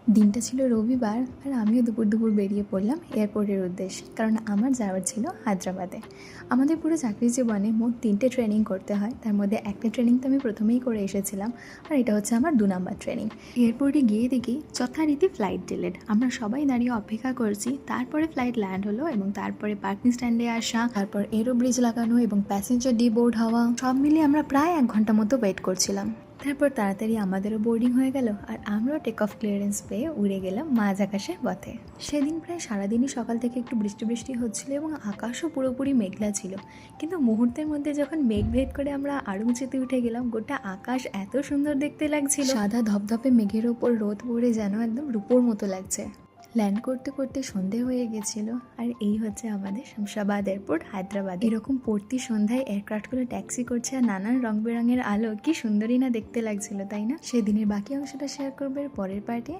দিনটা ছিল রবিবার আর আমিও দুপুর দুপুর বেরিয়ে পড়লাম এয়ারপোর্টের উদ্দেশ্যে, কারণ আমার যাওয়ার ছিল হায়দ্রাবাদে। আমাদের পুরো চাকরি জীবনে মোট 3টে ট্রেনিং করতে হয়, তার মধ্যে একটা ট্রেনিং তো আমি প্রথমেই করে এসেছিলাম, আর এটা হচ্ছে আমার 2 নাম্বার ট্রেনিং। এয়ারপোর্টে গিয়ে দেখি যথারীতি ফ্লাইট ডিলেড। আমরা সবাই দাঁড়িয়ে অপেক্ষা করছি, তারপরে ফ্লাইট ল্যান্ড হলো এবং তারপরে পার্কিং স্ট্যান্ডে আসা, তারপর এরো ব্রিজ লাগানো এবং প্যাসেঞ্জার ডিবোর্ড হওয়া, সব মিলিয়ে আমরা প্রায় 1 ঘন্টা মতো ওয়েট করছিলাম। তারপর তাড়াতাড়ি আমাদেরও বোর্ডিং হয়ে গেল আর আমরাও টেক অফ ক্লিয়ারেন্স পেয়ে উড়ে গেলাম মাঝ আকাশের পথে। সেদিন প্রায় সারাদিনই সকাল থেকে একটু বৃষ্টি বৃষ্টি হচ্ছিল এবং আকাশও পুরোপুরি মেঘলা ছিল, কিন্তু মুহূর্তের মধ্যে যখন মেঘ ভেদ করে আমরা আরও উঁচুতে উঠে গেলাম, গোটা আকাশ এত সুন্দর দেখতে লাগছিল। সাদা ধপধপে মেঘের ওপর রোদ পড়ে যেন একদম রূপোর মতো লাগছে। ল্যান্ড করতে করতে সন্ধে হয়ে গেছিল, আর এই হচ্ছে আমাদের শামশাবাদ এয়ারপোর্ট, হায়দ্রাবাদ। এরকম পড়তি সন্ধ্যায় এয়ারক্রাফটগুলো ট্যাক্সি করছে আর নানান রং বেরঙের আলো, কি সুন্দরই না দেখতে লাগছিল, তাই না? সেদিনের বাকি অংশটা শেয়ার করবে পরের পার্টে।